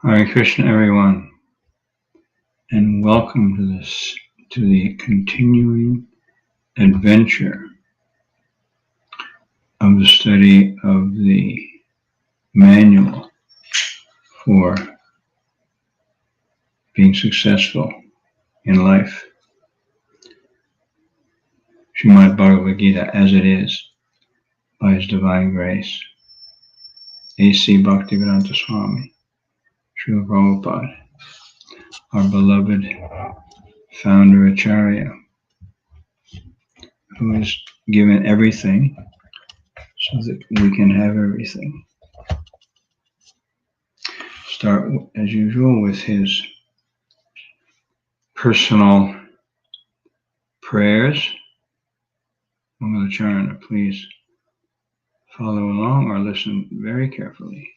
Hare Krishna, everyone, and welcome to the continuing adventure of the study of the manual for being successful in life, Srimad Bhagavad Gita as it is, by His Divine Grace, A.C. Bhaktivedanta Swami, Srila Prabhupada, our beloved founder Acharya, who has given everything so that we can have everything. Start, as usual, with his personal prayers. Mangalacharana, please follow along or listen very carefully.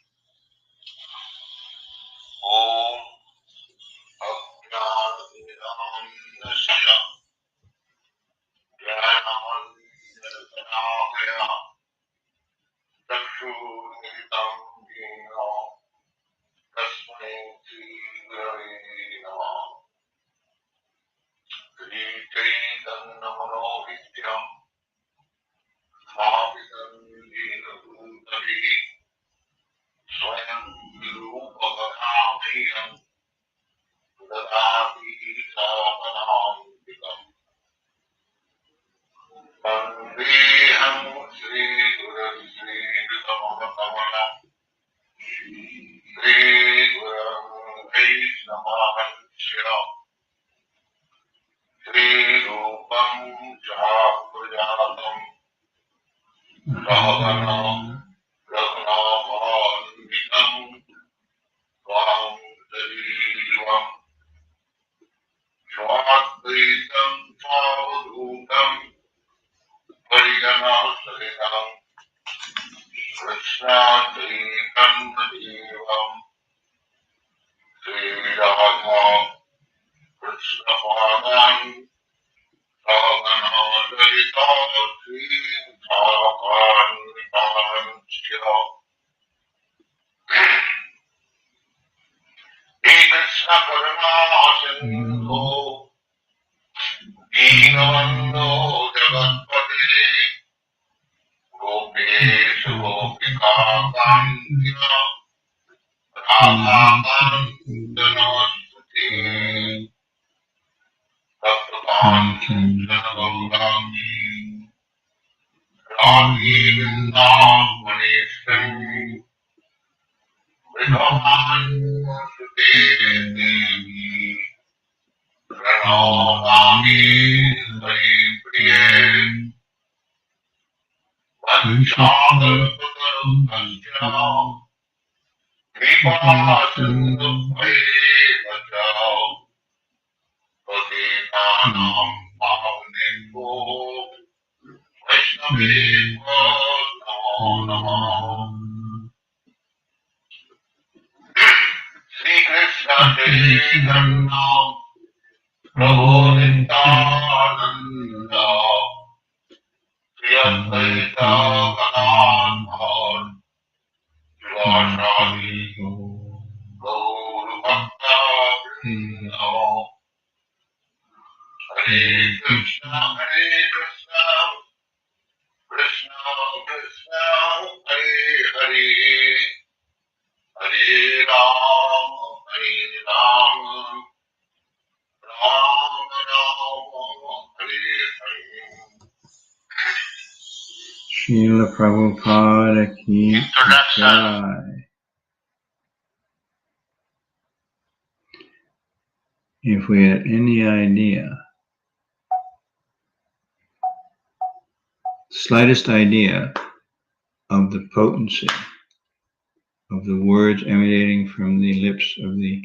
Srila Prabhupada Ki Jai. If we had any idea, slightest idea of the potency of the words emanating from the lips of the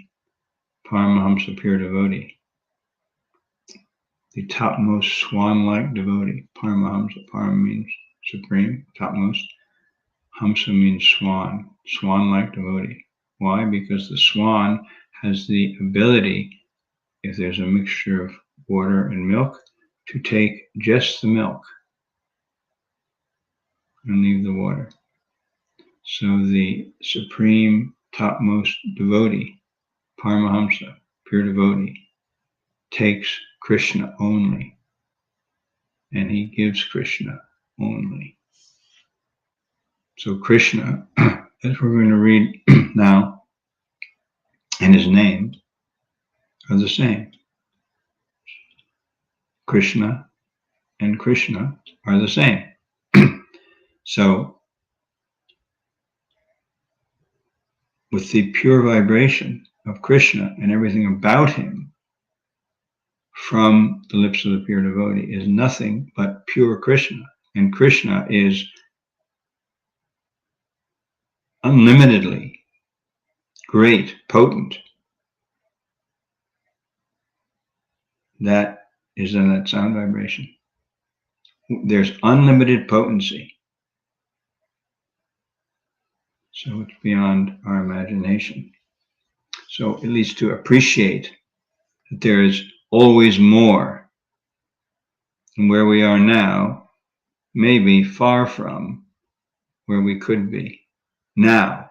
Paramahamsa pure devotee, the topmost swan-like devotee. Paramahamsa, Param means supreme, topmost. Hamsa means swan, swan-like devotee. Why? Because the swan has the ability, if there's a mixture of water and milk, to take just the milk and leave the water. So the supreme topmost devotee, Paramahamsa, pure devotee, takes Krishna only, and he gives Krishna only. So Krishna, as we're going to read now, and his names are the same. Krishna and Krishna are the same. So with the pure vibration of Krishna and everything about him from the lips of the pure devotee is nothing but pure Krishna. And Krishna is unlimitedly great, potent. That is in that sound vibration. There's unlimited potency. So it's beyond our imagination. So at least to appreciate that there is always more, and where we are now may be far from where we could be now.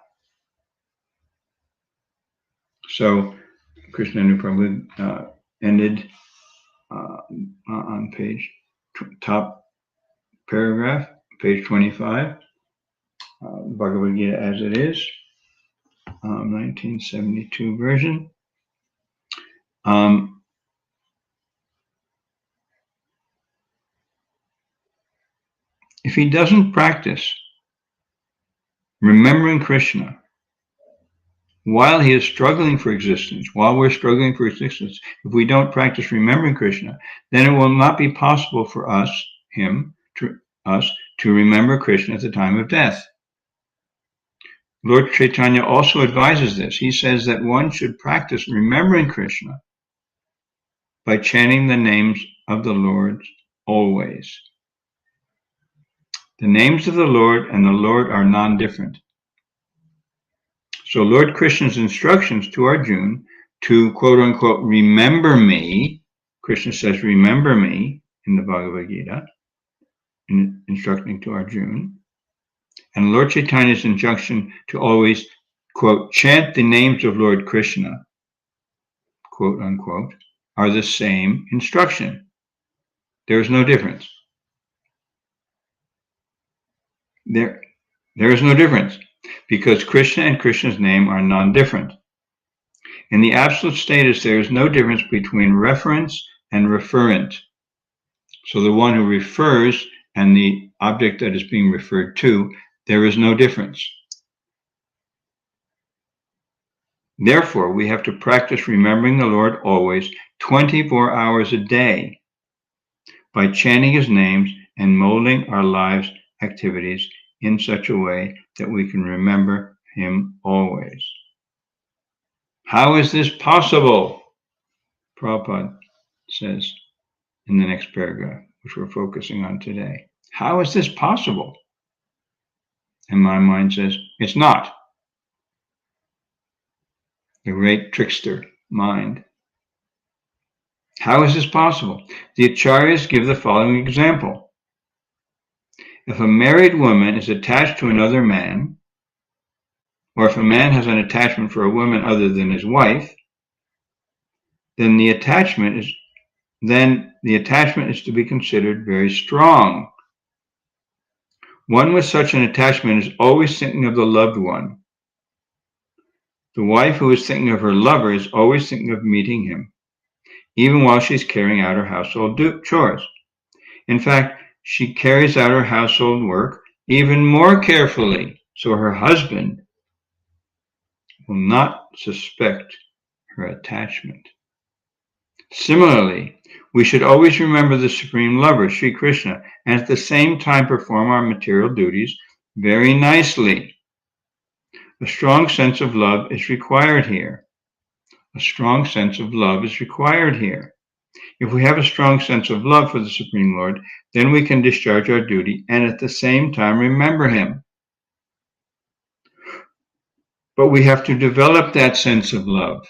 So Krishnendu Prabhu ended on page top paragraph, page 25, Bhagavad Gita as it is, 1972 version. If he doesn't practice remembering Krishna while he is struggling for existence, while we're struggling for existence, if we don't practice remembering Krishna, then it will not be possible for us to remember Krishna at the time of death. Lord Chaitanya also advises this. He says that one should practice remembering Krishna by chanting the names of the Lord always. The names of the Lord and the Lord are non-different. So Lord Krishna's instructions to Arjuna to quote unquote remember me, Krishna says remember me in the Bhagavad Gita, instructing to Arjuna, and Lord Chaitanya's injunction to always quote chant the names of Lord Krishna, quote unquote, are the same instruction. There is no difference. There is no difference because Krishna and Krishna's name are non-different. In the absolute status, there is no difference between reference and referent. So the one who refers and the object that is being referred to, there is no difference. Therefore, we have to practice remembering the Lord always 24 hours a day by chanting his names and molding our lives' activities in such a way that we can remember him always. How is this possible? Prabhupada says in the next paragraph, which we're focusing on today. How is this possible? And my mind says, it's not. The great trickster mind. How is this possible? The Acharyas give the following example. If a married woman is attached to another man, or if a man has an attachment for a woman other than his wife, then the attachment is to be considered very strong. One with such an attachment is always thinking of the loved one. The wife who is thinking of her lover is always thinking of meeting him, even while she's carrying out her household chores. In fact, she carries out her household work even more carefully, so her husband will not suspect her attachment. Similarly, we should always remember the Supreme Lover, Sri Krishna, and at the same time perform our material duties very nicely. A strong sense of love is required here. A strong sense of love is required here. If we have a strong sense of love for the Supreme Lord, then we can discharge our duty and at the same time remember him. But we have to develop that sense of love.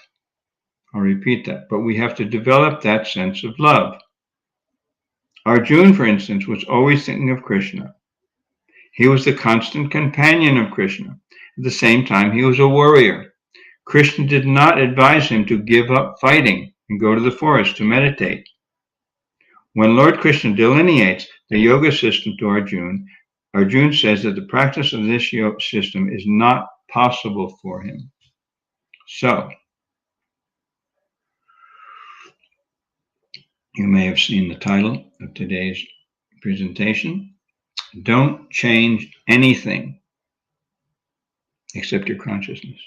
I'll repeat that. But we have to develop that sense of love. Arjuna, for instance, was always thinking of Krishna. He was the constant companion of Krishna. At the same time, he was a warrior. Krishna did not advise him to give up fighting and go to the forest to meditate. When Lord Krishna delineates the yoga system to Arjuna, Arjuna says that the practice of this yoga system is not possible for him. So, you may have seen the title of today's presentation. Don't change anything except your consciousness.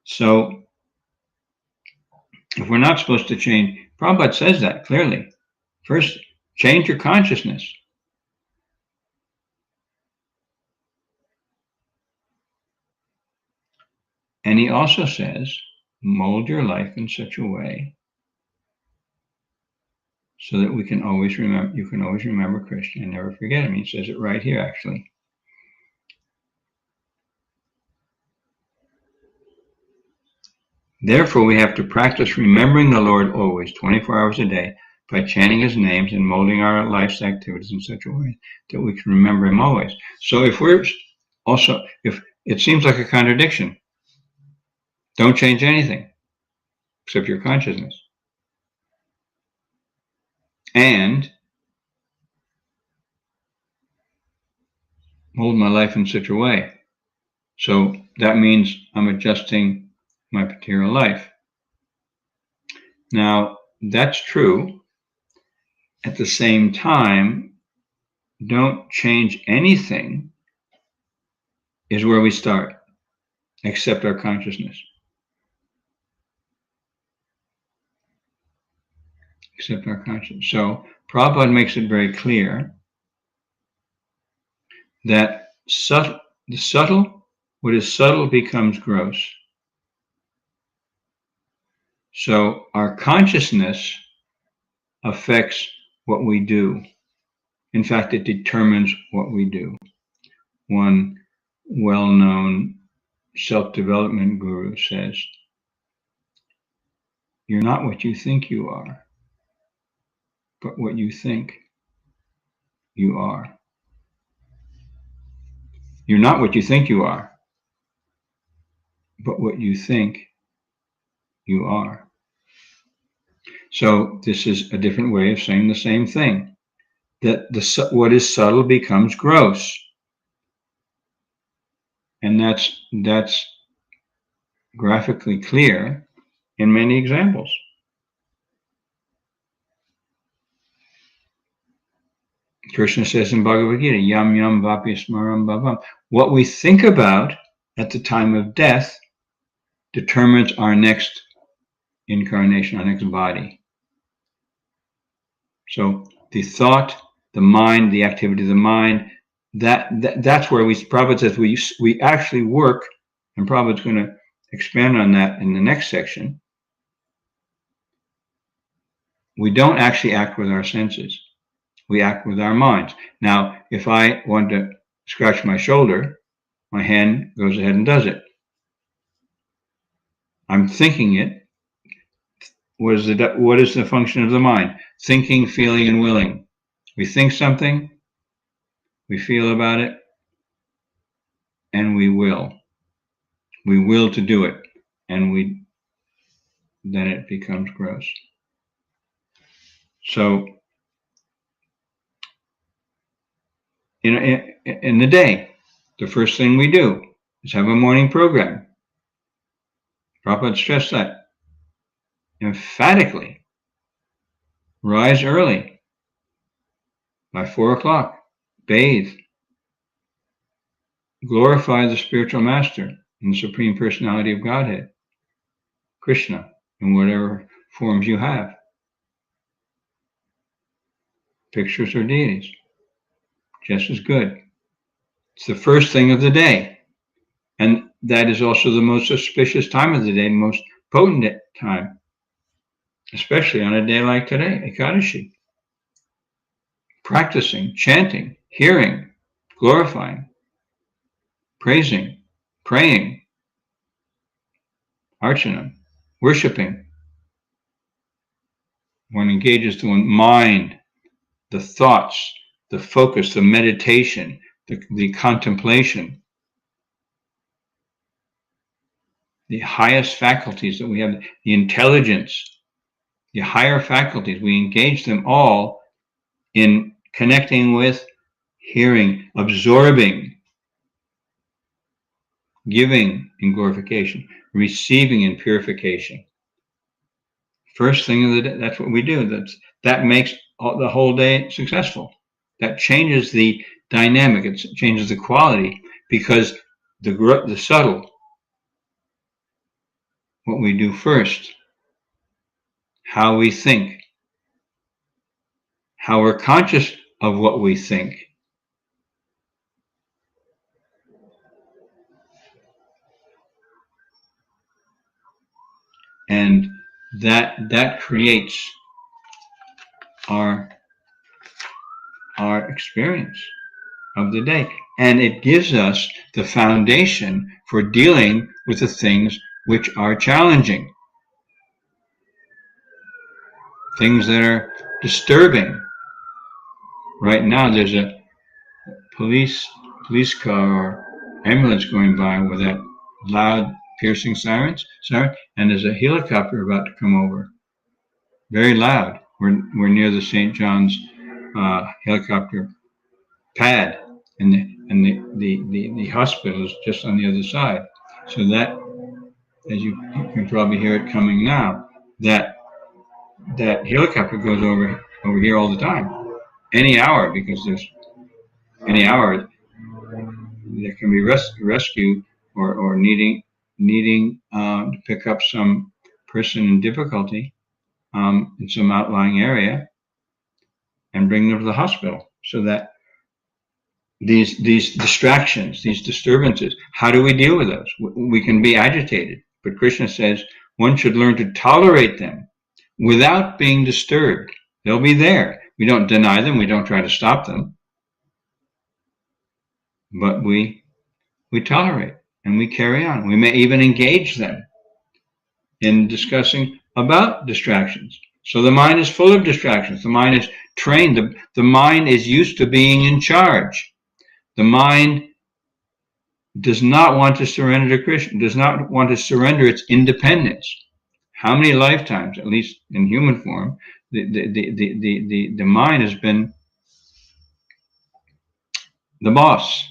So, if we're not supposed to change, Prabhupada says that clearly. First, change your consciousness. And he also says, mold your life in such a way so that you can always remember Krishna and never forget him. He says it right here, actually. Therefore, we have to practice remembering the Lord always, 24 hours a day, by chanting his names and molding our life's activities in such a way that we can remember him always. So if it seems like a contradiction, don't change anything except your consciousness. And mold my life in such a way. So that means I'm adjusting my material life. Now, that's true. At the same time, don't change anything is where we start, except our consciousness. Except our consciousness. So Prabhupada makes it very clear that what is subtle becomes gross. So our consciousness affects what we do. In fact, it determines what we do. One well-known self-development guru says, you're not what you think you are, but what you think you are. You're not what you think you are, but what you think you are. So this is a different way of saying the same thing, that what is subtle becomes gross. And that's graphically clear in many examples. Krishna says in Bhagavad Gita, yam yam vapi smaram bhavam. What we think about at the time of death determines our next incarnation, our next body. So the thought, the mind, the activity of the mind, that's where Prabhupada says we actually work, and Prabhupada's going to expand on that in the next section. We don't actually act with our senses. We act with our minds. Now, if I want to scratch my shoulder, my hand goes ahead and does it. I'm thinking it. What is the function of the mind? Thinking, feeling, and willing. We think something, we feel about it, and we will. We will to do it, and then it becomes gross. So, in the day, the first thing we do is have a morning program. Prabhupada stressed that emphatically. Rise early, by 4 o'clock, bathe, glorify the spiritual master and the Supreme Personality of Godhead, Krishna, in whatever forms you have, pictures or deities, just as good. It's the first thing of the day, and that is also the most auspicious time of the day, most potent time, especially on a day like today, Ekadashi. Practicing, chanting, hearing, glorifying, praising, praying, archana, worshiping. One engages the mind, the thoughts, the focus, the meditation, the contemplation, the highest faculties that we have, the intelligence, the higher faculties, we engage them all in connecting with, hearing, absorbing, giving in glorification, receiving in purification. First thing of the day, that's what we do. That makes the whole day successful. That changes the dynamic. It changes the quality, because the subtle, what we do first, how we think, how we're conscious of what we think, and that creates our experience of the day, and it gives us the foundation for dealing with the things which are challenging, things that are disturbing. Right now there's a police car or ambulance going by with that loud piercing siren, and there's a helicopter about to come over, very loud. We're near the St. John's helicopter pad, and the hospital is just on the other side. So that, as you can probably hear it coming now, that helicopter goes over here all the time, any hour, because there's any hour there can be rescue or needing to pick up some person in difficulty in some outlying area and bring them to the hospital. So that these distractions, these disturbances, how do we deal with those? We can be agitated, but Krishna says one should learn to tolerate them without being disturbed. They'll be there. We don't deny them. We don't try to stop them. But we tolerate and we carry on. We may even engage them in discussing about distractions. So the mind is full of distractions. The mind is trained. The mind is used to being in charge. The mind does not want to surrender to Krishna, does not want to surrender its independence. How many lifetimes, at least in human form, the mind has been the boss.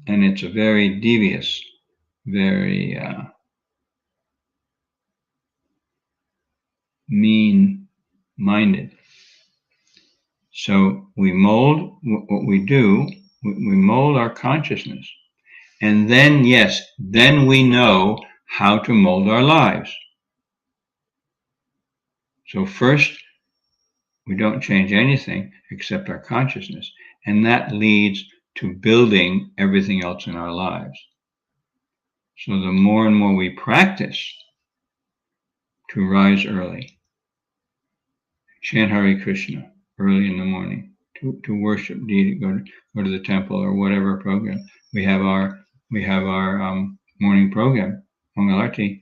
And it's a very devious, very mean-minded. So we mold what we do, we mold our consciousness. And then, yes, then we know how to mold our lives. So first, we don't change anything except our consciousness. And that leads to building everything else in our lives. So the more and more we practice to rise early, chant Hare Krishna early in the morning, to worship deity, go to the temple or whatever program. We have our morning program, Mangalarti,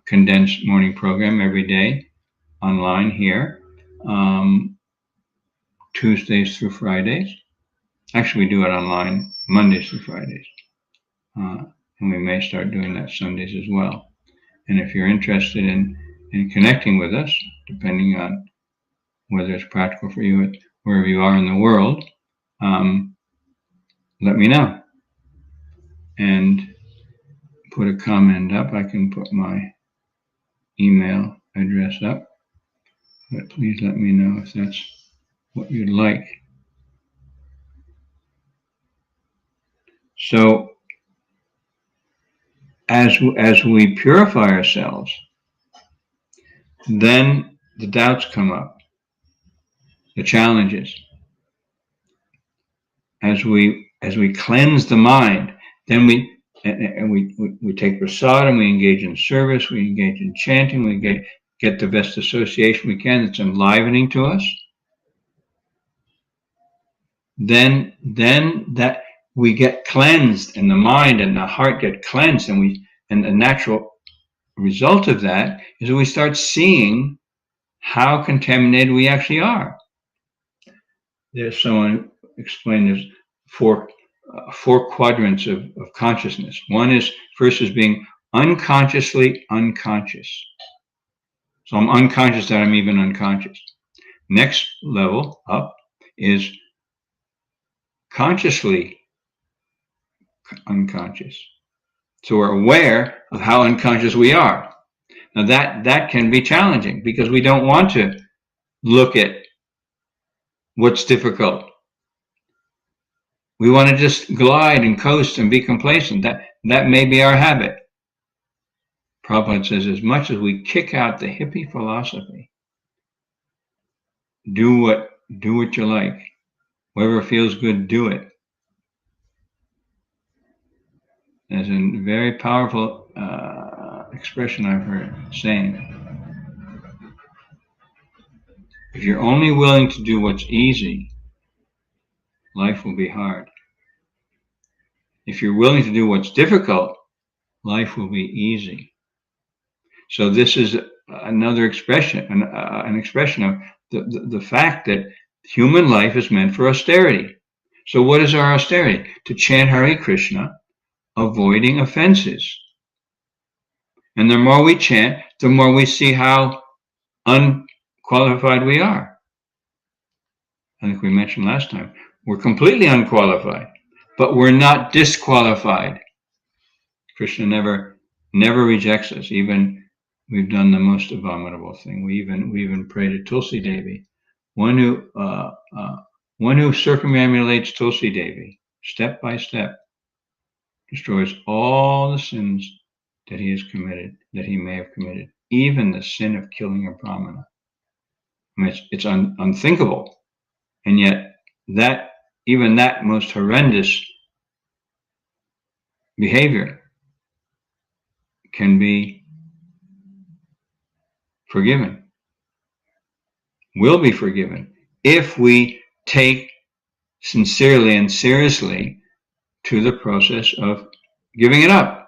condensed morning program every day online here, Tuesdays through Fridays. Actually, we do it online Mondays through Fridays. And we may start doing that Sundays as well. And if you're interested in connecting with us, depending on whether it's practical for you wherever you are in the world, let me know. And put a comment up. I can put my email address up. But please let me know if that's what you'd like. So as we purify ourselves, then the doubts come up, the challenges. As we cleanse the mind, then we take prasadam, we engage in service, we engage in chanting, we get the best association we can that's enlivening to us. Then that we get cleansed, and the mind and the heart get cleansed, and the natural result of that is we start seeing how contaminated we actually are. There's someone explained there's four quadrants of consciousness. One is first is being unconsciously unconscious. So I'm unconscious that I'm even unconscious. Next level up is consciously unconscious. So we're aware of how unconscious we are. Now that can be challenging because we don't want to look at what's difficult. We want to just glide and coast and be complacent. That may be our habit. Prabhupada says, as much as we kick out the hippie philosophy, do what you like. Whatever feels good, do it. There's a very powerful expression I've heard saying, if you're only willing to do what's easy, life will be hard. If you're willing to do what's difficult, life will be easy. So this is another expression, an expression of the fact that human life is meant for austerity. So what is our austerity? To chant Hare Krishna, avoiding offenses. And the more we chant, the more we see how unqualified we are. I think we mentioned last time, we're completely unqualified, but we're not disqualified. Krishna never rejects us. Even we've done the most abominable thing. We even pray to Tulsi Devi, one who circumambulates Tulsi Devi step by step, destroys all the sins that he has committed, that he may have committed, even the sin of killing a brahmana. I mean, it's unthinkable, and yet even that most horrendous behavior can be forgiven, will be forgiven, if we take sincerely and seriously to the process of giving it up.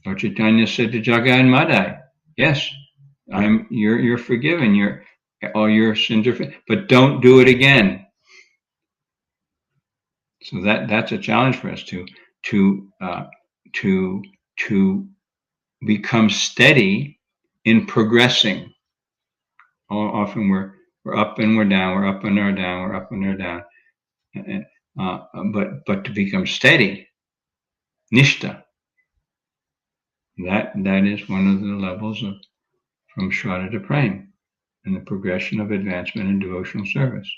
Lord Chaitanya said to Jaga and Madai, yes, you're forgiven, all your sins are forgiven, but don't do it again. So that's a challenge for us to become steady in progressing. Often we're up and we're down, we're up and we're down, we're up and we're down. But to become steady, nishta, that is one of the levels from Shraddha to Prem, and the progression of advancement in devotional service.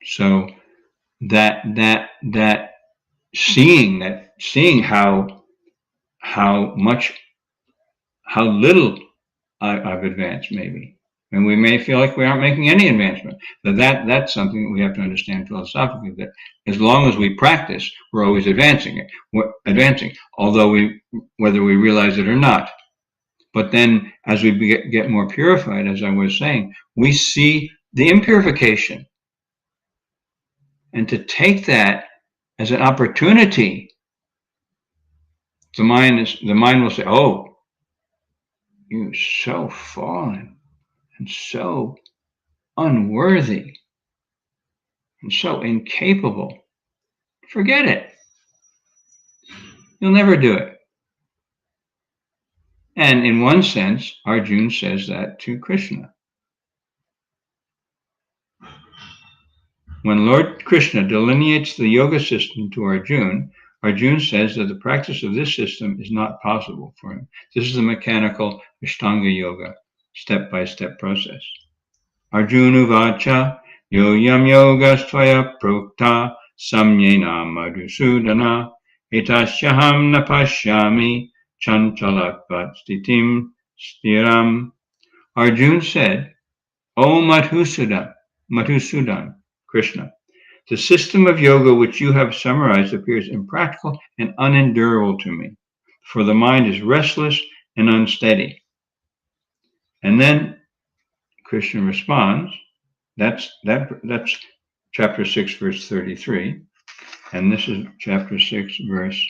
So that seeing how little I've advanced, maybe, and we may feel like we aren't making any advancement. But that's something that we have to understand philosophically, that as long as we practice, we're always advancing, although whether we realize it or not. But then as we get more purified, as I was saying, we see the impurification. And to take that as an opportunity, the mind will say, oh, you're so fallen and so unworthy and so incapable. Forget it. You'll never do it. And in one sense, Arjuna says that to Krishna. When Lord Krishna delineates the yoga system to Arjuna, Arjuna says that the practice of this system is not possible for him. This is the mechanical Ashtanga yoga, step-by-step process. Arjuna vacha yoyam yogastvaya prokta samyena madhusudana etasyaham napashyami chanchalatvat stitim stiram. Arjuna said, O Madhusudan, Krishna, the system of yoga which you have summarized appears impractical and unendurable to me, for the mind is restless and unsteady. And then Krishna responds, that's chapter 6, verse 33, and this is chapter 6, verse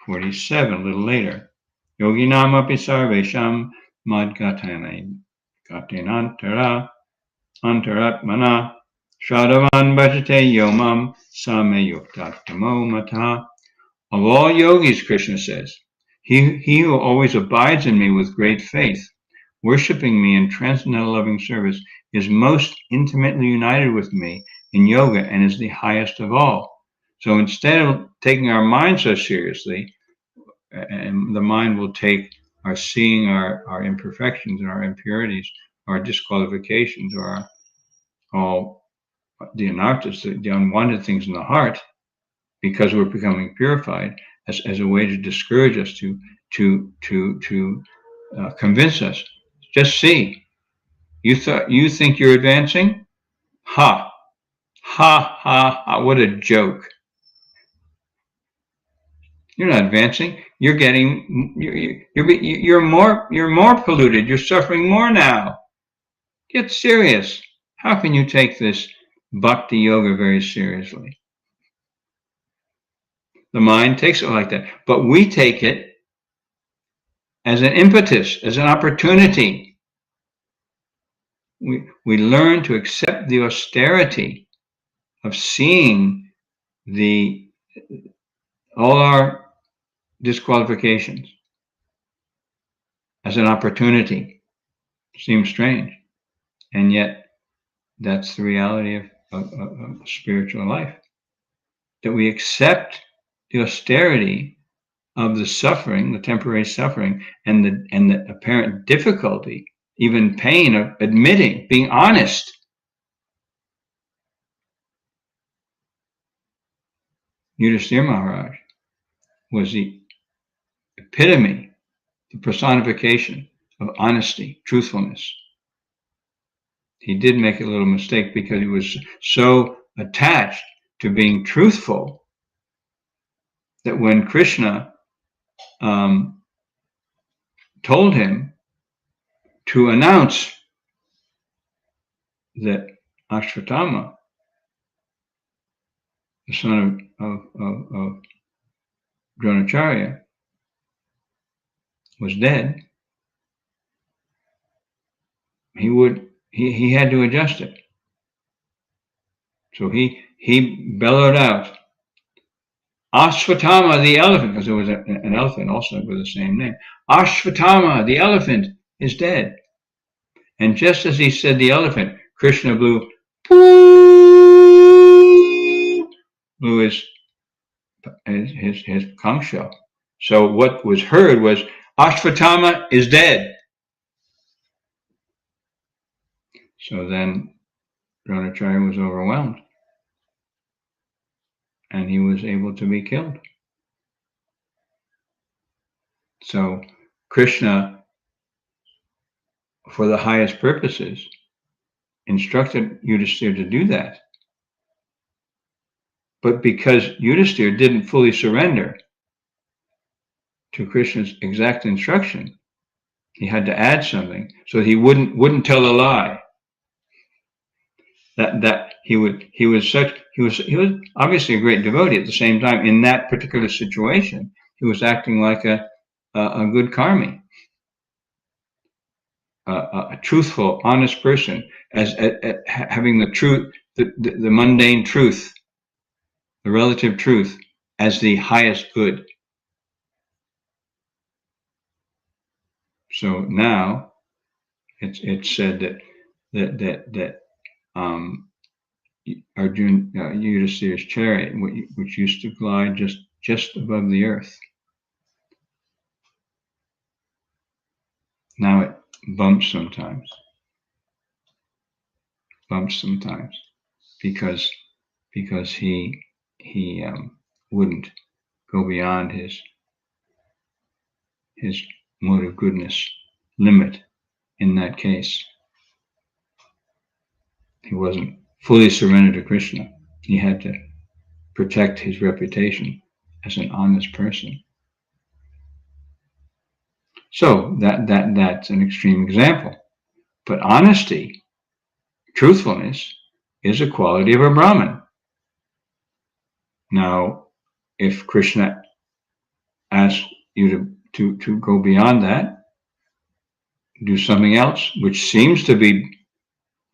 47, a little later. Yoginam api sarvesham madgatenantara Antaratmana Shadavan Bhajate Yomam Same Yuktatamo Mata. Of all yogis, Krishna says, he who always abides in me with great faith, worshipping me in transcendental loving service, is most intimately united with me in yoga and is the highest of all. So instead of taking our mind so seriously, and the mind will take our seeing our imperfections and our impurities, our disqualifications, or all the anarthas, the unwanted things in the heart, because we're becoming purified, as a way to discourage us, to convince us. Just see, you think you're advancing? Ha, ha, ha, ha! What a joke! You're not advancing. You're getting you're more polluted. You're suffering more now. Get serious. How can you take this bhakti yoga very seriously? The mind takes it like that, but we take it as an impetus, as an opportunity. We learn to accept the austerity of seeing all our disqualifications as an opportunity. Seems strange, and yet that's the reality of spiritual life. That we accept the austerity of the suffering, the temporary suffering, and the apparent difficulty, even pain of admitting, being honest. Yudhisthira Maharaj was the epitome, the personification of honesty, truthfulness. He did make a little mistake because he was so attached to being truthful that when Krishna told him to announce that Ashvatthama, the son of Dronacharya, was dead, he had to adjust it. So he bellowed out, Ashvatthama the elephant, because there was an elephant also with the same name. Ashvatthama the elephant is dead. And just as he said the elephant, Krishna blew his conch shell. So what was heard was, Ashvatthama is dead. So then Dronacharya was overwhelmed, and he was able to be killed. So Krishna, for the highest purposes, instructed Yudhisthira to do that. But because Yudhisthira didn't fully surrender to Krishna's exact instruction, he had to add something so he wouldn't tell a lie. That he was obviously a great devotee. At the same time, in that particular situation, he was acting like a good karmi, a truthful, honest person, as having the truth, the mundane truth, the relative truth, as the highest good. So now it's said that Arjuna, Yudhisthira's chariot, which used to glide just above the earth, now it bumps sometimes, because he wouldn't go beyond his mode of goodness limit. In that case, he wasn't fully surrendered to Krishna. He had to protect his reputation as an honest person. So that's an extreme example. But honesty, truthfulness, is a quality of a Brahmin. Now, if Krishna asks you to go beyond that, do something else, which seems to be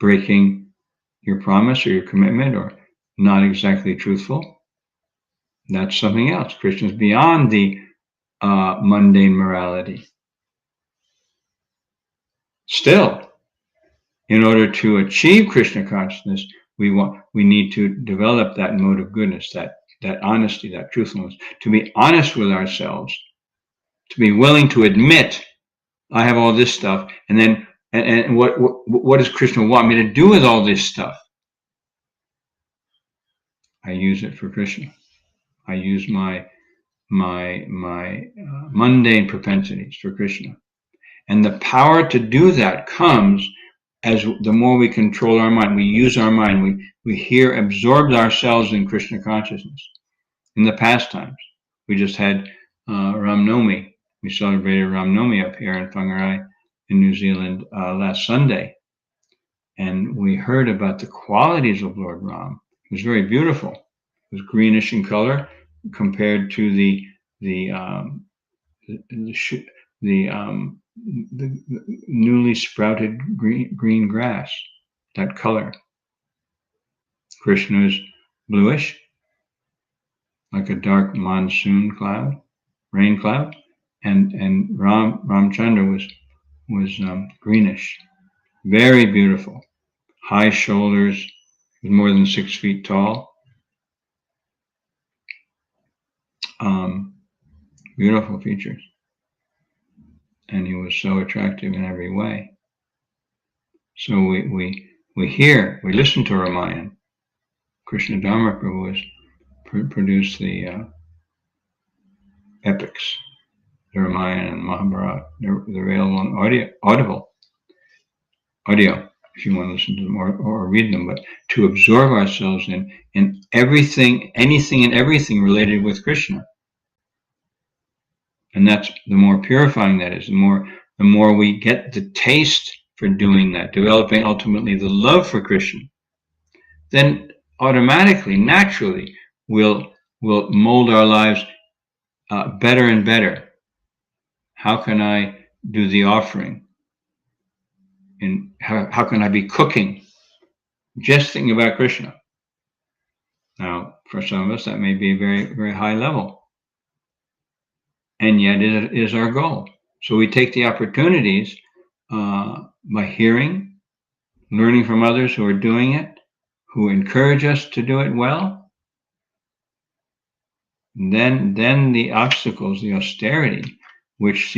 breaking your promise or your commitment or not exactly truthful, that's something else. Krishna is beyond the mundane morality. Still, in order to achieve Krishna consciousness, we need to develop that mode of goodness, that honesty, that truthfulness, to be honest with ourselves, to be willing to admit, I have all this stuff, and then and what does Krishna want me to do with all this stuff? I use it for Krishna. I use my mundane propensities for Krishna. And the power to do that comes as the more we control our mind, we use our mind, we absorb ourselves in Krishna consciousness. In the past times, we just had Ram Navami. We celebrated Ram Navami up here in Whangarei in New Zealand last Sunday. And we heard about the qualities of Lord Ram. It was very beautiful. It was greenish in color compared to the newly sprouted green grass, that color. Krishna is bluish, like a dark monsoon cloud, rain cloud, and Ramchandra was greenish, very beautiful, high shoulders, was more than 6 feet tall. Beautiful features. And he was so attractive in every way. So we listen to Ramayana. Krishna Dharma Prabhu has produced the epics, the Ramayana and Mahabharata. They're available on audio, if you want to listen to them or read them, but to absorb ourselves in everything, anything and everything related with Krishna. And that's the more purifying that is, the more we get the taste for doing that, developing ultimately the love for Krishna, then automatically, naturally, we'll mold our lives better and better. How can I do the offering? And how can I be cooking? Just thinking about Krishna. Now, for some of us, that may be a very, very high level. And yet it is our goal. So we take the opportunities by hearing, learning from others who are doing it, who encourage us to do it well. Then the obstacles, the austerity, which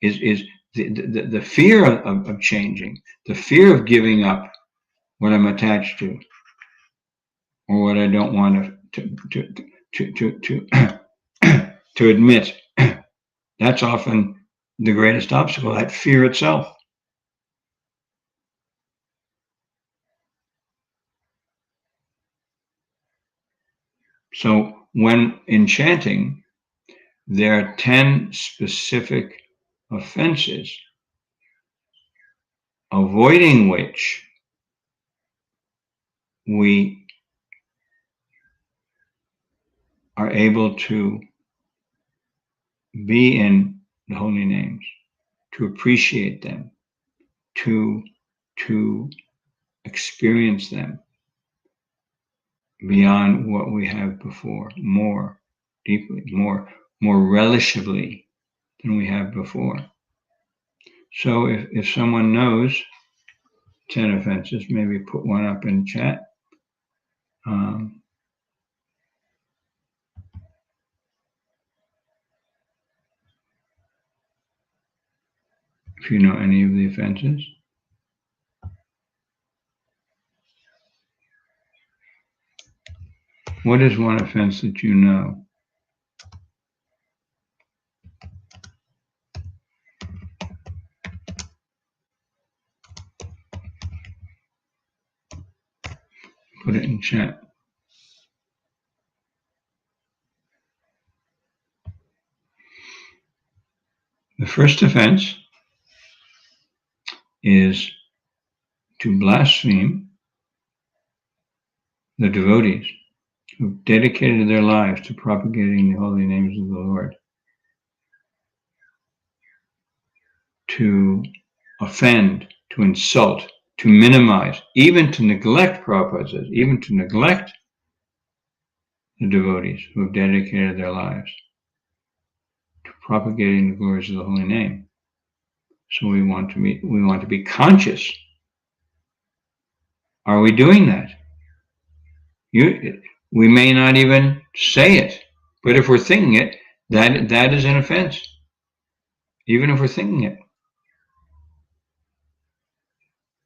is the fear of changing, the fear of giving up what I'm attached to, or what I don't want to admit. That's often the greatest obstacle, that fear itself. So when in chanting, there are 10 specific offenses, avoiding which we are able to be in the holy names, to appreciate them, to experience them beyond what we have before, more deeply, more relishably than we have before. So if someone knows 10 offenses, maybe put one up in chat. If you know any of the offenses. What is one offense that you know? Put it in chat. The first offense is to blaspheme the devotees who've dedicated their lives to propagating the holy names of the Lord. To offend, to insult to minimize, even to neglect, Prabhupada says, even to neglect the devotees who have dedicated their lives to propagating the glories of the holy name. So we want to be conscious. Are we doing that? We may not even say it, but if we're thinking it, that is an offense. Even if we're thinking it.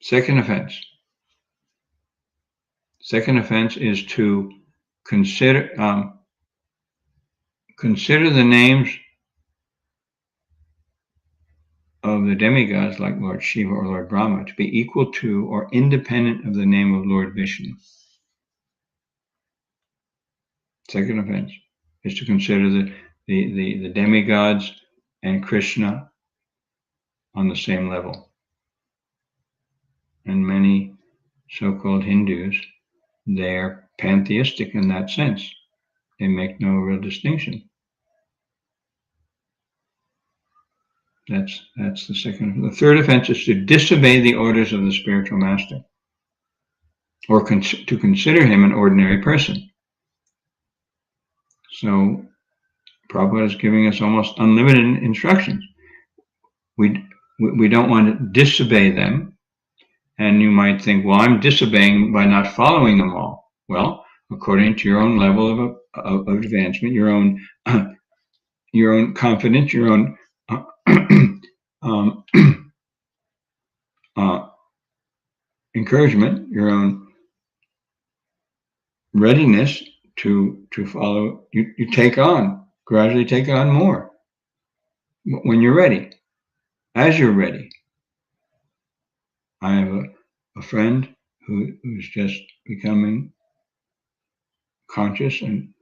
Second offense. Second offense is to consider the names of the demigods like Lord Shiva or Lord Brahma to be equal to or independent of the name of Lord Vishnu. Second offense is to consider the demigods and Krishna on the same level. And many so-called Hindus, they're pantheistic in that sense. They make no real distinction. That's the second. The third offense is to disobey the orders of the spiritual master, or to consider him an ordinary person. So Prabhupada is giving us almost unlimited instructions. We don't want to disobey them. And you might think, well, I'm disobeying by not following them all. Well, according to your own level of advancement, your own confidence, your own encouragement, your own readiness to follow, you gradually take on more when you're ready, as you're ready. I have a friend who's just becoming conscious and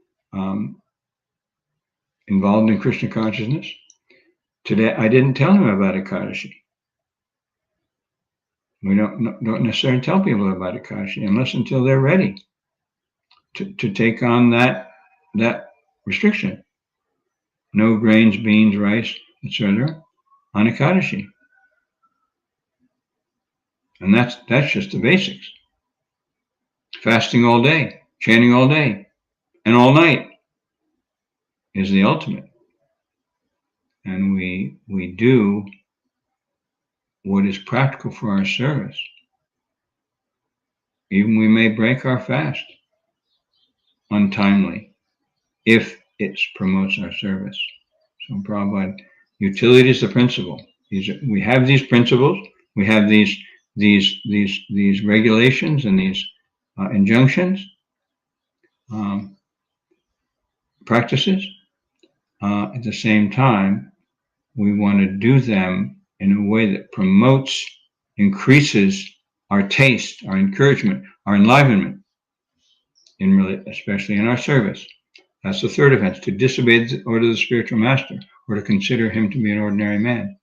involved in Krishna consciousness. Today, I didn't tell him about Ekadashi. We don't necessarily tell people about Ekadashi until they're ready to take on that restriction. No grains, beans, rice, etc. on Ekadashi. And that's just the basics. Fasting all day, chanting all day, and all night is the ultimate. And we do what is practical for our service. Even we may break our fast untimely if it promotes our service. So Prabhupada, utility is the principle. We have these principles, we have these regulations and these injunctions, practices. At the same time, we want to do them in a way that promotes, increases our taste, our encouragement, our enlivenment, especially in our service. That's the third offense, to disobey the order of the spiritual master, or to consider him to be an ordinary man.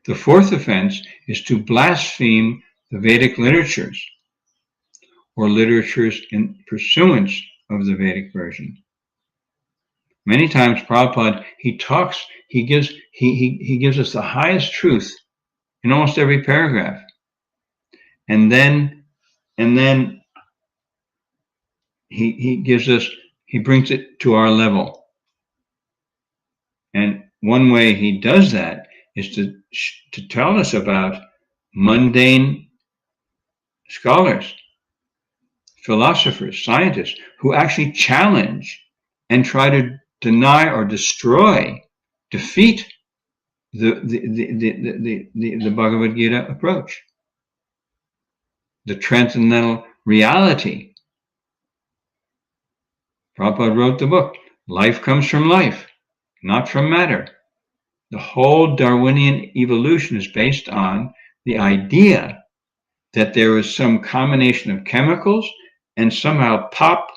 The fourth offense is to blaspheme the Vedic literatures, or literatures in pursuance of the Vedic version. Many times Prabhupada, he gives us the highest truth in almost every paragraph. And then he brings it to our level. And one way he does that is to tell us about mundane scholars, philosophers, scientists who actually challenge and try to deny or defeat the Bhagavad Gita approach, the transcendental reality. Prabhupada wrote the book, Life Comes from Life, Not from Matter. The whole Darwinian evolution is based on the idea that there is some combination of chemicals and somehow pop,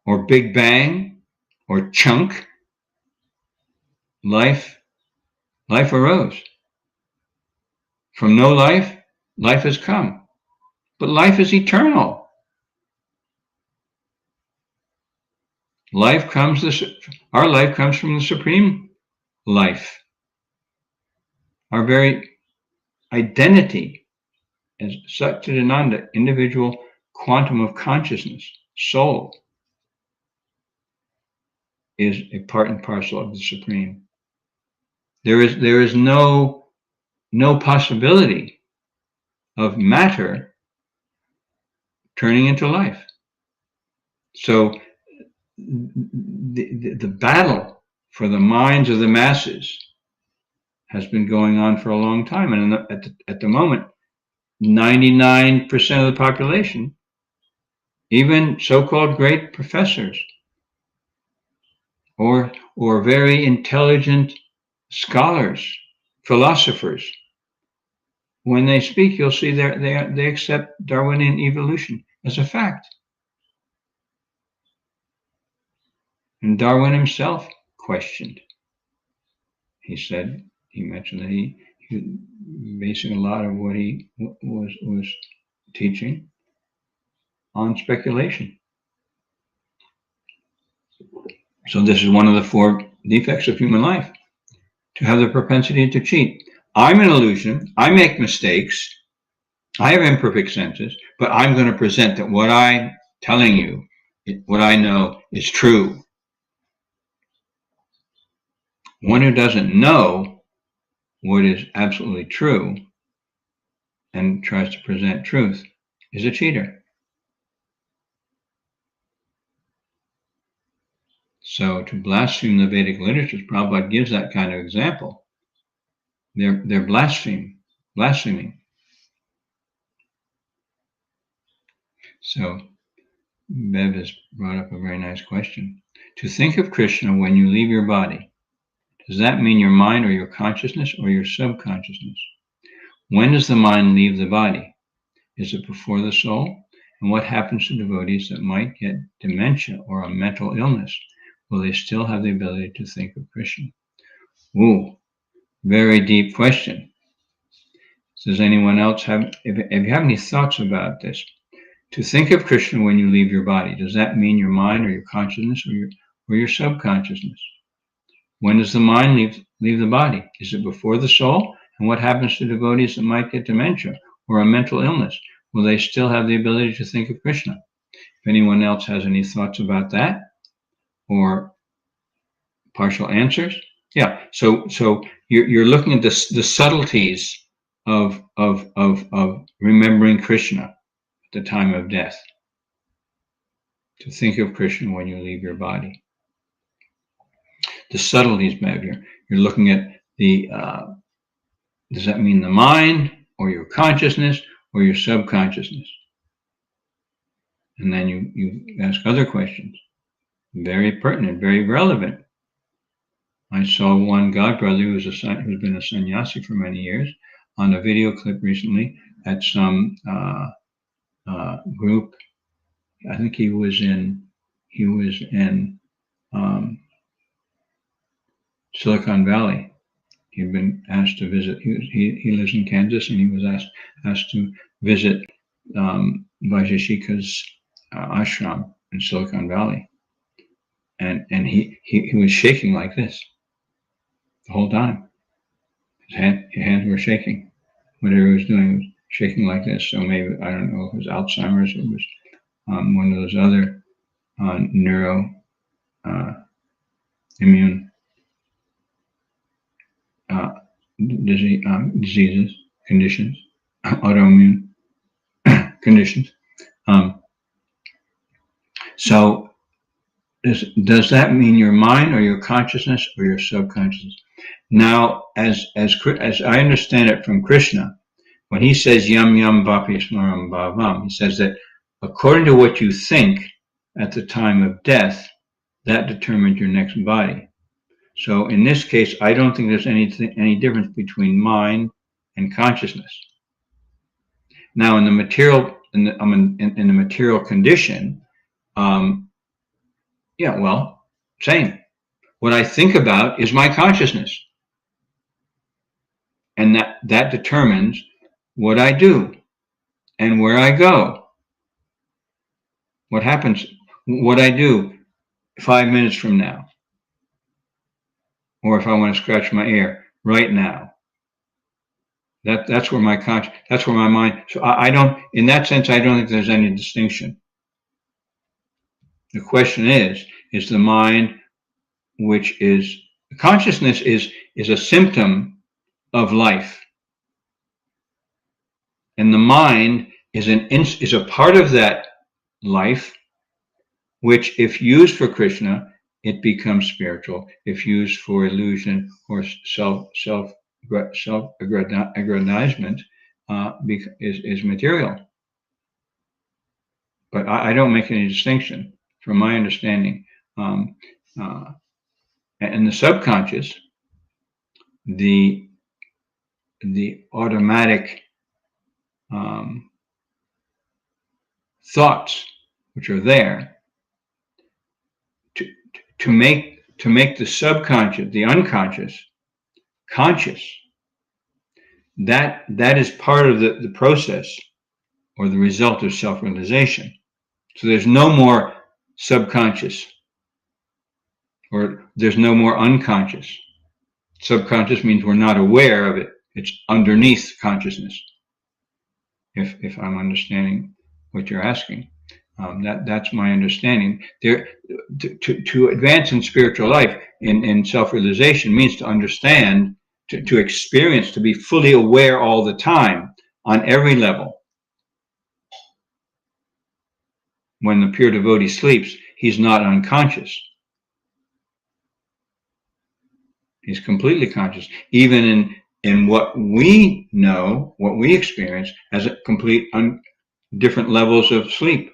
or Big Bang, or chunk, life arose. From no life, life has come. But life is eternal. Our life comes from the supreme life. Our very identity as Satchidananda, individual quantum of consciousness, soul, is a part and parcel of the Supreme. There is no possibility of matter turning into life. So the battle for the minds of the masses has been going on for a long time, and at the moment, 99% of the population, even so-called great professors or very intelligent scholars, philosophers, when they speak, you'll see they accept Darwinian evolution as a fact. And Darwin himself questioned. He mentioned that he basing a lot of what he was teaching on speculation. So this is one of the 4 defects of human life, to have the propensity to cheat. I'm an illusion. I make mistakes. I have imperfect senses, but I'm going to present that what I'm telling you, what I know, is true. One who doesn't know what is absolutely true and tries to present truth is a cheater. So to blaspheme the Vedic literatures, Prabhupada gives that kind of example. They're blaspheming. So Bev has brought up a very nice question. To think of Krishna when you leave your body, does that mean your mind or your consciousness or your subconsciousness? When does the mind leave the body? Is it before the soul? And what happens to devotees that might get dementia or a mental illness? Will they still have the ability to think of Krishna? Ooh, very deep question. Does anyone else have, if you have any thoughts about this? To think of Krishna when you leave your body, does that mean your mind or your consciousness or your subconsciousness? When does the mind leave the body? Is it before the soul? And what happens to devotees that might get dementia or a mental illness? Will they still have the ability to think of Krishna? If anyone else has any thoughts about that or partial answers, yeah. So you're looking at the subtleties of remembering Krishna at the time of death. To think of Krishna when you leave your body. The subtleties, Bev, you're looking at the, does that mean the mind or your consciousness or your subconsciousness? And then you ask other questions. Very pertinent, very relevant. I saw one godbrother who's been a sannyasi for many years on a video clip recently at some group. I think he was in Silicon Valley. He'd been asked to visit. He lives in Kansas, and he was asked to visit Vajeshika's ashram in Silicon Valley, and he was shaking like this the whole time. His hands were shaking. Whatever he was doing was shaking like this. So maybe, I don't know if it was Alzheimer's or it was one of those other neuro immune diseases, conditions, autoimmune conditions. So does that mean your mind or your consciousness or your subconsciousness? Now, as I understand it from Krishna, when he says yam yam vapi smaram bhavam, he says that according to what you think at the time of death, that determines your next body. So in this case, I don't think there's any difference between mind and consciousness. Now, in the material material condition, yeah, well, same. What I think about is my consciousness, and that determines what I do and where I go. What happens? What I do 5 minutes from now, or if I want to scratch my ear right now. That's where my that's where my mind. So I don't, in that sense, I don't think there's any distinction. The question is the mind, which is consciousness, is a symptom of life, and the mind is a part of that life, which, if used for Krishna, it becomes spiritual. If used for illusion or self-aggrandizement, is material. But I don't make any distinction, from my understanding. And the subconscious, the automatic thoughts which are there to make the subconscious, the unconscious, conscious. That is part of the process, or the result of self-realization. So there's no more subconscious, or there's no more unconscious. Subconscious means we're not aware of it. It's underneath consciousness. If I'm understanding what you're asking, that's my understanding. There, to advance in spiritual life, in self-realization, means to understand, to experience, to be fully aware all the time on every level. When the pure devotee sleeps, he's not unconscious. He's completely conscious, even in what we know, what we experience as a complete different levels of sleep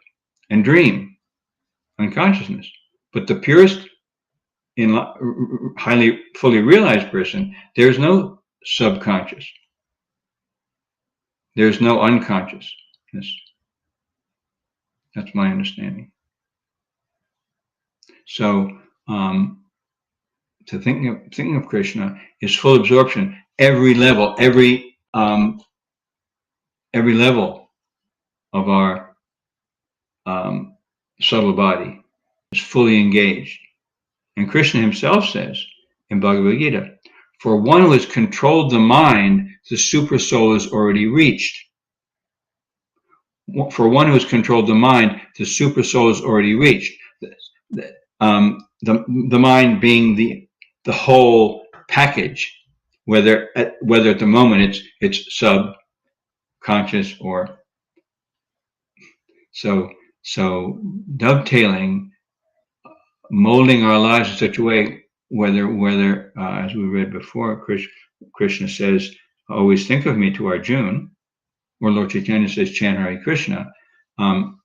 and dream, unconsciousness. But the purest, highly fully realized person, there's no subconscious. There's no unconsciousness. That's my understanding. So, thinking of Krishna is full absorption. Every level, every level of our subtle body is fully engaged. And Krishna himself says in Bhagavad Gita, for one who has controlled the mind, the super soul is already reached. For one who has controlled the mind, the super soul is already reached. The mind being the whole package, whether at the moment it's subconscious or so dovetailing, molding our lives in such a way, whether as we read before, Krishna says, always think of me to Arjuna, or Lord Chaitanya says, chant Hare Krishna, then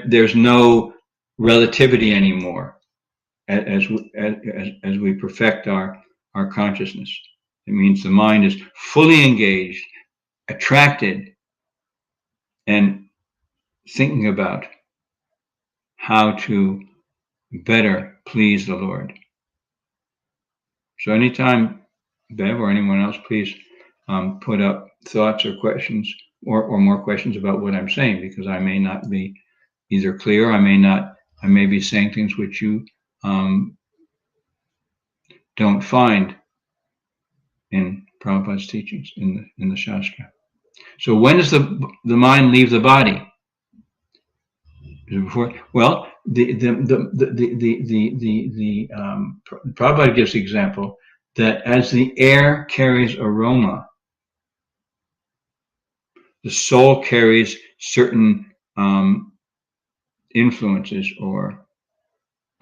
there's no relativity anymore as we perfect our consciousness. It means the mind is fully engaged, attracted, and thinking about how to better please the Lord. So anytime, Bev or anyone else, please put up thoughts or questions or more questions about what I'm saying, because I may not be either clear, I may be saying things which you don't find in Prabhupada's teachings in the Shastra. So when does the mind leave the body? Before, well, Prabhupada gives the example that as the air carries aroma, the soul carries certain influences or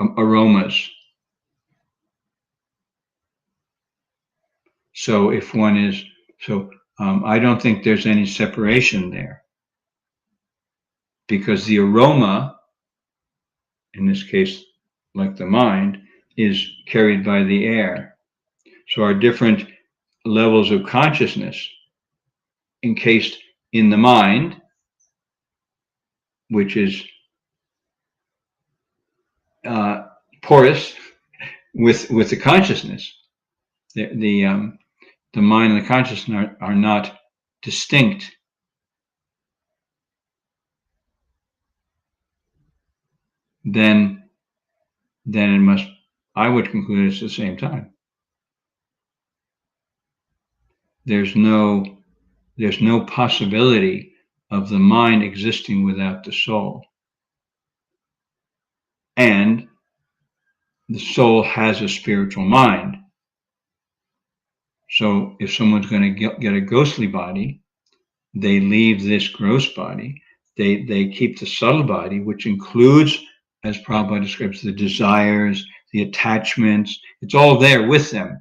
aromas. So if one is, I don't think there's any separation there, because the aroma, in this case, like the mind, is carried by the air. So our different levels of consciousness encased in the mind, which is porous with the consciousness. The mind and the consciousness are not distinct. Then it must, I would conclude, it's the same time. there's no possibility of the mind existing without the soul. And the soul has a spiritual mind. So if someone's going to get a ghostly body, they leave this gross body. They keep the subtle body, which includes, as Prabhupada describes, the desires, the attachments. It's all there with them.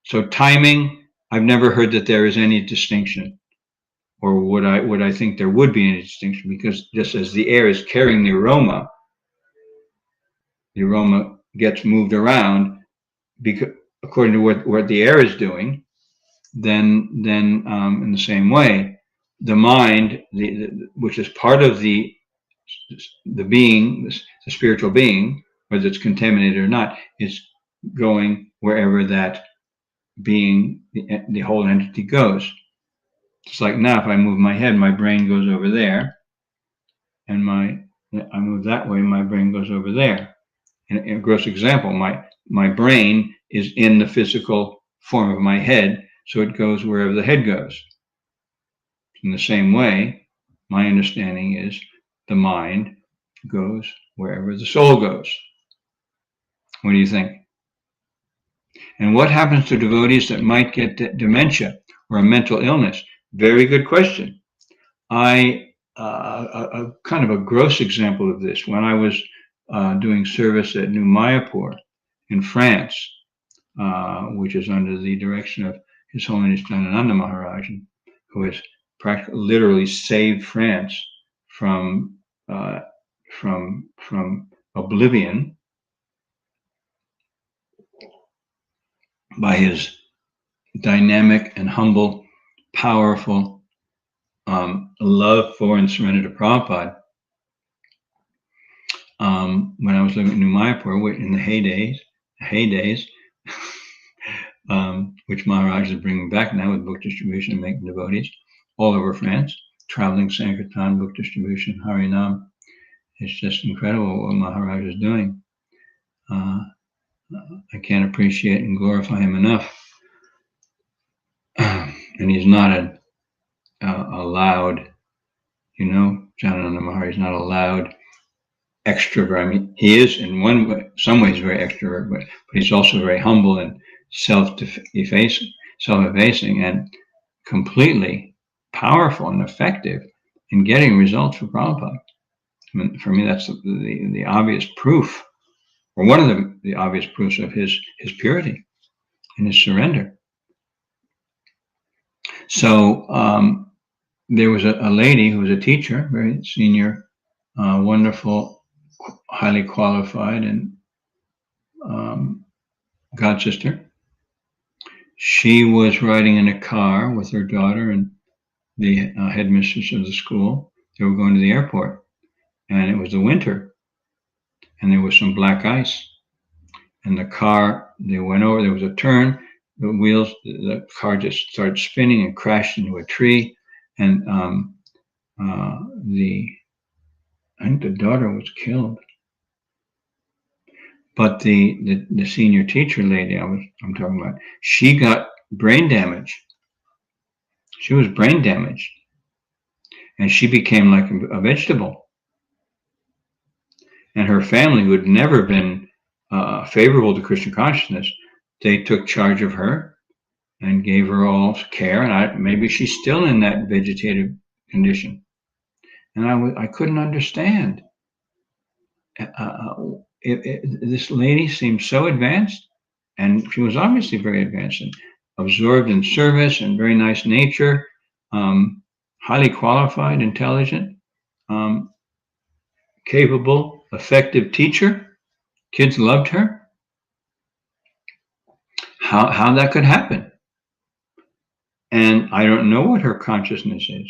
So timing, I've never heard that there is any distinction, or would I think there would be any distinction, because just as the air is carrying the aroma gets moved around because according to what the air is doing. Then in the same way, the mind, which is part of the being, the spiritual being, whether it's contaminated or not, is going wherever that being, the whole entity goes. It's like now, if I move my head, my brain goes over there, and I move that way, my brain goes over there. In a gross example, my brain is in the physical form of my head, so it goes wherever the head goes. In the same way, my understanding is the mind goes wherever the soul goes. What do you think? And what happens to devotees that might get dementia or a mental illness? Very good question. A kind of a gross example of this, when I was doing service at New Mayapur in France, which is under the direction of His Holiness Atmananda Maharaj, who has literally saved France from oblivion by his dynamic and humble, powerful love for and surrender to Prabhupada. When I was living in New Mayapur, in the heydays, which Maharaj is bringing back now with book distribution and making devotees all over France, traveling Sankirtan, book distribution, Harinam. It's just incredible what Maharaj is doing. I can't appreciate and glorify him enough. And he's not a loud, Janananda Maharaj is not a loud extrovert. I mean, he is in some ways very extrovert, but he's also very humble and self-effacing, and completely powerful and effective in getting results for Prabhupada. I mean, for me, that's the obvious proof, or one of the obvious proofs of his purity and his surrender. So there was a lady who was a teacher, very senior, wonderful, highly qualified, and God sister. She was riding in a car with her daughter and the headmistress of the school. They were going to the airport, and it was the winter, and there was some black ice. And the car, they went over, there was a turn, the car just started spinning and crashed into a tree. And I think the daughter was killed. But the senior teacher lady I'm talking about, she got brain damage. She was brain damaged. And she became like a vegetable. And her family, who had never been favorable to Krishna consciousness, they took charge of her and gave her all care. And maybe she's still in that vegetative condition. And I couldn't understand. This lady seemed so advanced, and she was obviously very advanced and absorbed in service and very nice nature, highly qualified, intelligent, capable, effective teacher. Kids loved her. How that could happen? And I don't know what her consciousness is.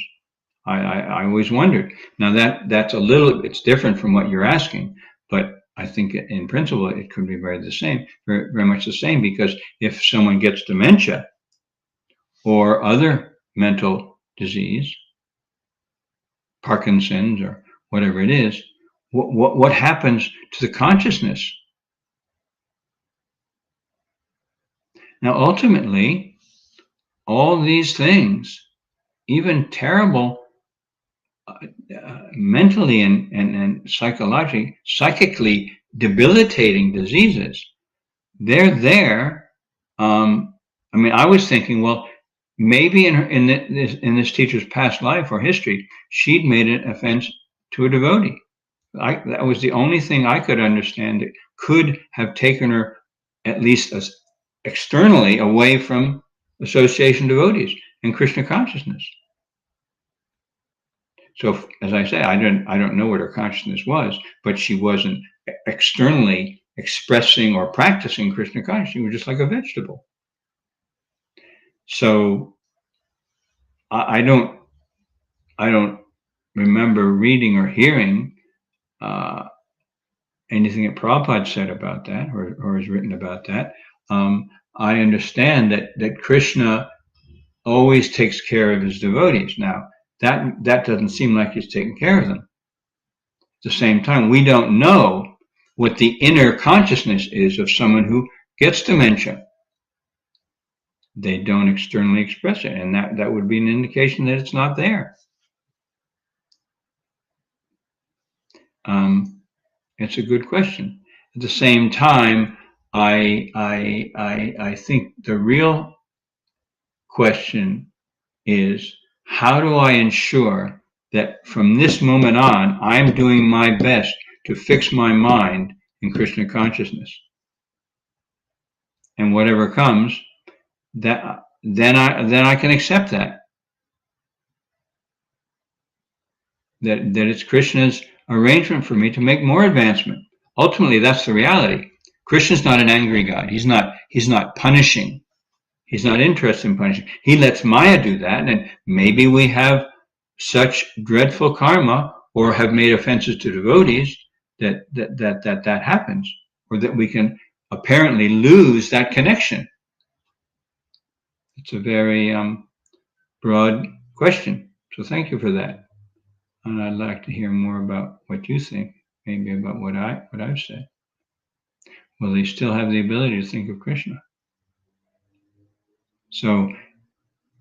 I always wondered. Now that's it's different from what you're asking, but I think in principle it could be very much the same, because if someone gets dementia or other mental disease, Parkinson's or whatever it is, what happens to the consciousness? Now ultimately, all these things, even terrible mentally and psychically debilitating diseases, they're there. I mean, I was thinking, well, maybe in this teacher's past life or history, she'd made an offense to a devotee. That was the only thing I could understand that could have taken her, at least as externally, away from association devotees and Krishna consciousness. So, as I say, I don't know what her consciousness was, but she wasn't externally expressing or practicing Krishna consciousness. She was just like a vegetable. So, I don't remember reading or hearing anything that Prabhupada said about that or has written about that. I understand that Krishna always takes care of his devotees. Now, that doesn't seem like he's taking care of them. At the same time, we don't know what the inner consciousness is of someone who gets dementia. They don't externally express it, and that would be an indication that it's not there. It's a good question. At the same time, I think the real question is, how do I ensure that from this moment on, I'm doing my best to fix my mind in Krishna consciousness? And whatever comes, then I can accept that it's Krishna's arrangement for me to make more advancement. Ultimately, that's the reality. Krishna's not an angry God. He's not punishing. He's not interested in punishing. He lets Maya do that, and maybe we have such dreadful karma or have made offenses to devotees that happens, or that we can apparently lose that connection. It's a very broad question, so thank you for that. And I'd like to hear more about what you think, maybe about what I've said. Will they still have the ability to think of Krishna? So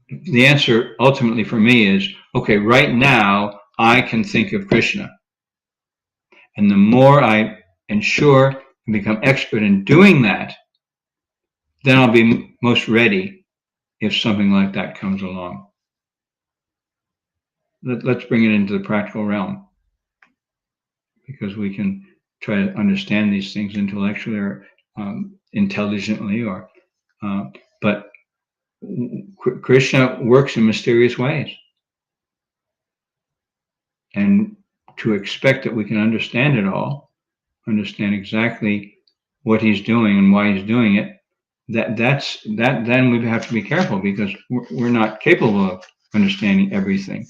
the answer ultimately for me is, okay, right now I can think of Krishna. And the more I ensure and become expert in doing that, then I'll be most ready if something like that comes along. Let's bring it into the practical realm, because we can try to understand these things intellectually or intelligently, but Krishna works in mysterious ways, and to expect that we can understand it all, understand exactly what he's doing and why he's doing it, then we have to be careful, because we're not capable of understanding everything.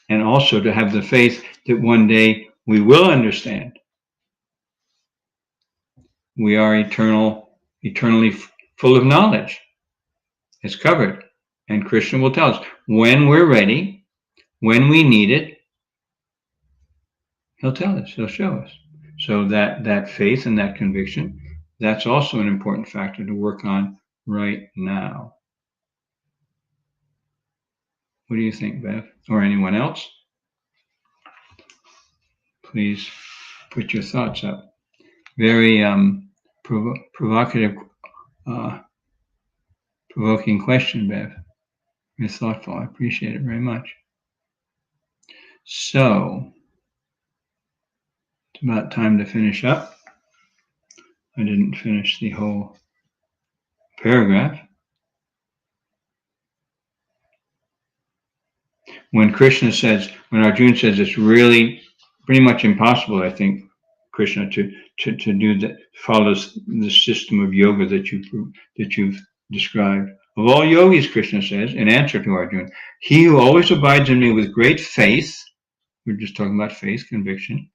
And also to have the faith that one day we will understand. We are eternally full of knowledge. It's covered. And Krishna will tell us when we're ready, when we need it, he'll tell us, he'll show us. So that faith and that conviction, that's also an important factor to work on right now. What do you think, Bev? Or anyone else? Please put your thoughts up. Very provocative, provoking question, Bev. Very thoughtful. I appreciate it very much. So, it's about time to finish up. I didn't finish the whole paragraph. When Arjuna says it's really pretty much impossible, I think, Krishna, to do that, follows the system of yoga that you've described. Of all yogis, Krishna says, in answer to Arjuna, he who always abides in me with great faith, we're just talking about faith, conviction,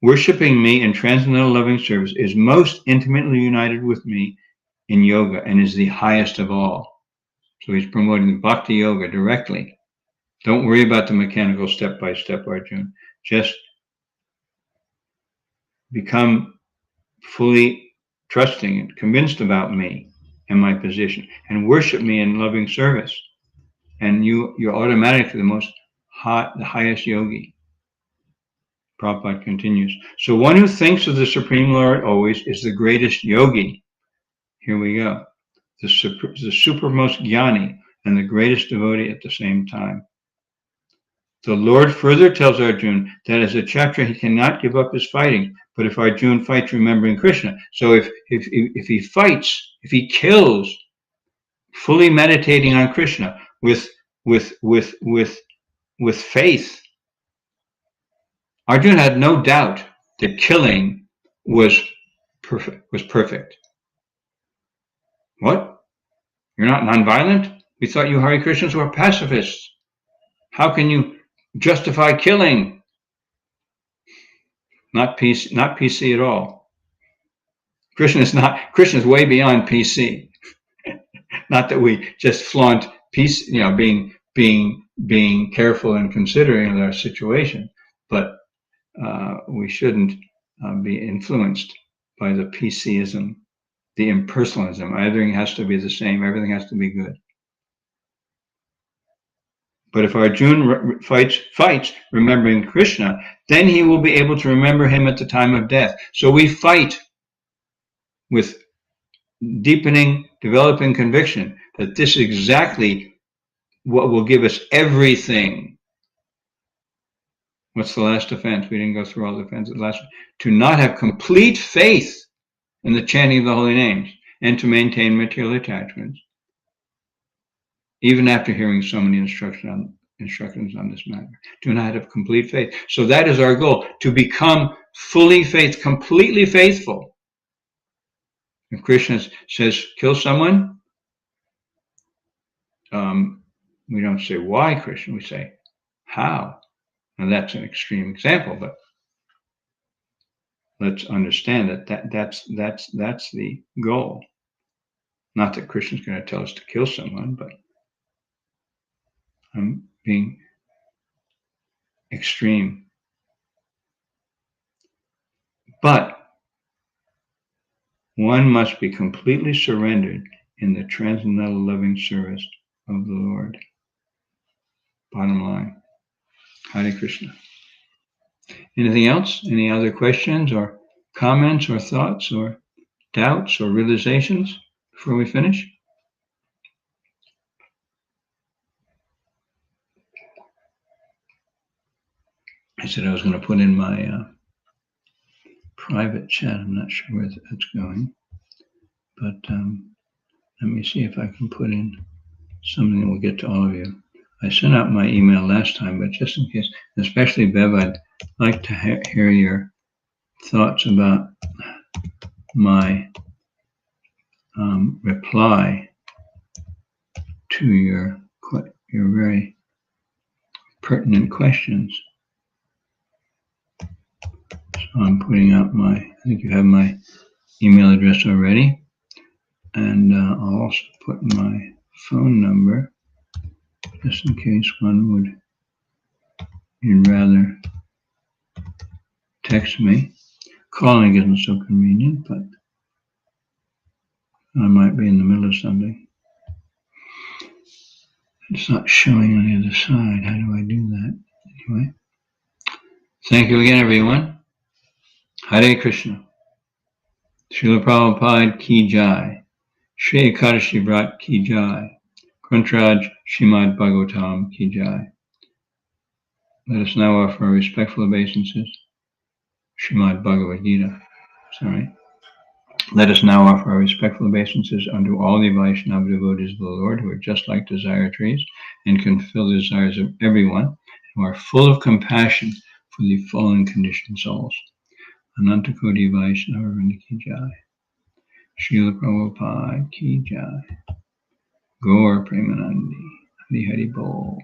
worshipping me in transcendental loving service, is most intimately united with me in yoga and is the highest of all. So he's promoting bhakti yoga directly. Don't worry about the mechanical step-by-step, Arjuna. Just become fully trusting and convinced about me. in my position and worship me in loving service. And you're automatically the highest yogi. Prabhupada continues. So one who thinks of the Supreme Lord always is the greatest yogi. Here we go. The supermost jnani and the greatest devotee at the same time. The Lord further tells Arjuna that as a Kshatriya he cannot give up his fighting, but if Arjuna fights remembering Krishna, so if he fights, if he kills, fully meditating on Krishna with faith, Arjuna had no doubt that killing was perfect. What? You're not nonviolent? We thought you Hare Krishnas were pacifists. How can you justify killing? Not PC at all. Krishna's way beyond PC. Not that we just flaunt peace, being careful and considering our situation, but we shouldn't be influenced by the PCism, the impersonalism. Everything has to be the same. Everything has to be good. But if Arjuna fights remembering Krishna, then he will be able to remember him at the time of death. So we fight with deepening, developing conviction that this is exactly what will give us everything. What's the last offense? We didn't go through all the offenses. To not have complete faith in the chanting of the holy names and to maintain material attachments, even after hearing so many instructions on this matter. Do not have complete faith. So that is our goal, to become completely faithful. If Krishna says, kill someone, we don't say, why, Krishna? We say, how? Now that's an extreme example, but let's understand that's the goal. Not that Krishna's going to tell us to kill someone, but I'm being extreme. But one must be completely surrendered in the transcendental loving service of the Lord. Bottom line. Hare Krishna. Anything else? Any other questions or comments or thoughts or doubts or realizations before we finish? I said I was going to put in my private chat. I'm not sure where that's going, but let me see if I can put in something that will get to all of you. I sent out my email last time, but just in case, especially Bev, I'd like to hear your thoughts about my reply to your very pertinent questions. So I'm putting out I think you have my email address already, and I'll also put my phone number, just in case you'd rather text me. Calling isn't so convenient, but I might be in the middle of something. It's not showing on the other side. How do I do that? Anyway, thank you again, everyone. Hare Krishna. Srila Prabhupada ki jai. Shri Ekadashi Vrat ki jai. Gruntraj Srimad Bhagavatam ki jai. Let us now offer our respectful obeisances. Srimad Bhagavad Gita. Sorry. Let us now offer our respectful obeisances unto all the Vaishnava devotees of the Lord who are just like desire trees and can fulfill the desires of everyone, who are full of compassion for the fallen conditioned souls. Ananta Koti Vaishnava Vrinda ki jai. Srila Prabhupada ki jai. Gaur Premanandi. Hari Hari Bol.